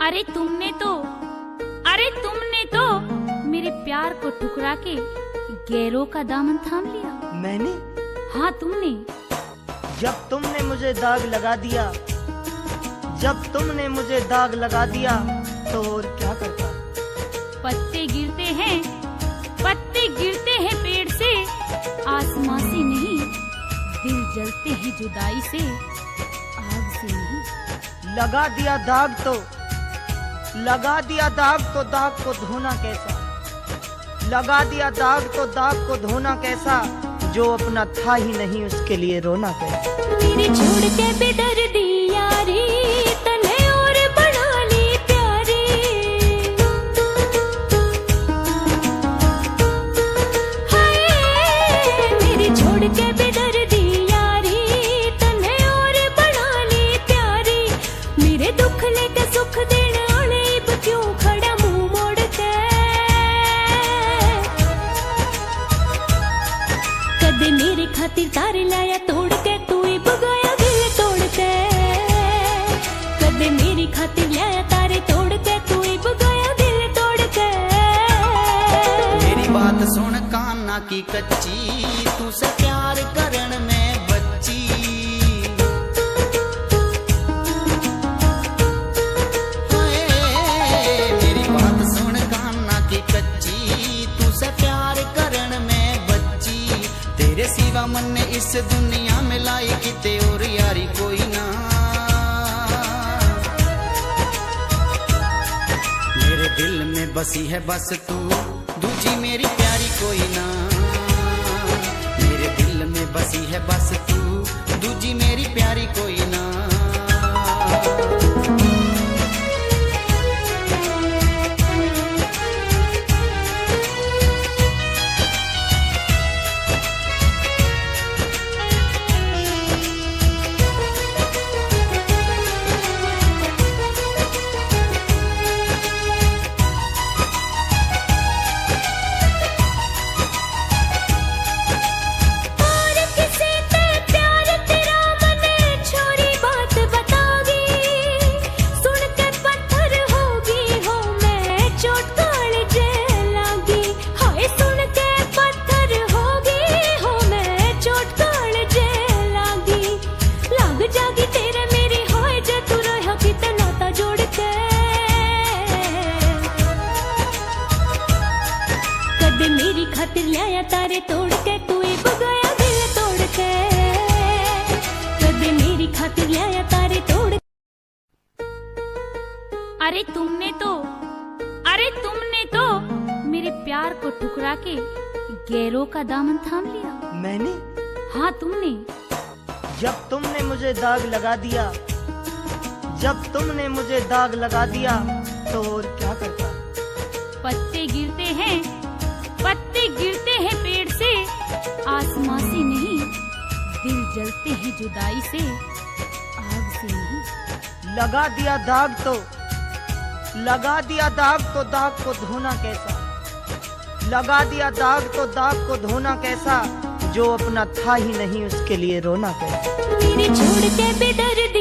अरे तुमने तो मेरे प्यार को ठुकरा के गैरों का दामन थाम लिया। मैंने? हाँ तुमने। जब तुमने मुझे दाग लगा दिया, जब तुमने मुझे दाग लगा दिया तो और क्या करता? पत्ते गिरते हैं पेड़ से, आसमां से नहीं, दिल जलते हैं जुदाई से, आग से नहीं। लगा दिया दाग तो दाग को धोना कैसा? लगा दिया दाग तो दाग को धोना कैसा? जो अपना था ही नहीं उसके लिए रोना कैसा? मेरे छोड़ के बेदर्दी यारी तने और बना ली प्यारी। हाय मेरे छोड़ के बेदर्दी यारी तने और बना ली प्यारी। मेरे दुख लेके सुख देने वाले अब क्यों खड़ा मुंह मोड़ के? कदे मेरे खातिर तारे लाया तोड़ के, तू ही बगाया दिल तोड़ के। कदे मेरी खातिर लाया तारे तोड़ के, तू ही बगाया दिल तोड़ के। मेरी बात सुन कान्ना की कच्ची, तू से प्यार करन में बच्ची। मेरी बात सुन कान्ना की कच्ची, तू से प्यार करन में बच्ची। तेरे सिवा मन ने इस दुनिया में लाई किते और यारी कोई ना। मेरे दिल में बसी है बस तू, दूजी मेरी प्यारी कोई ना। मेरे दिल में बसी है बस तू, दूजी मेरी प्यारी कोई ना। मेरी खातिर लाया तारे तोड़ के, तू ही बगाया दिल तोड़ के। कदे मेरी खातिर लाया तारे तोड़ के। अरे तुमने तो मेरे प्यार को ठुकरा के गैरों का दामन थाम लिया। मैंने? हाँ तुमने। जब तुमने मुझे दाग लगा दिया, जब तुमने मुझे दाग लगा दिया तो और क्या करता? पत्ते गिरते हैं पेड़ से, आसमां से नहीं, दिल जलते हैं जुदाई से, आग से नहीं। लगा दिया दाग तो दाग को धोना कैसा? लगा दिया दाग तो दाग को धोना कैसा? जो अपना था ही नहीं उसके लिए रोना कैसा? मेरे छोड़ के बेदर्दी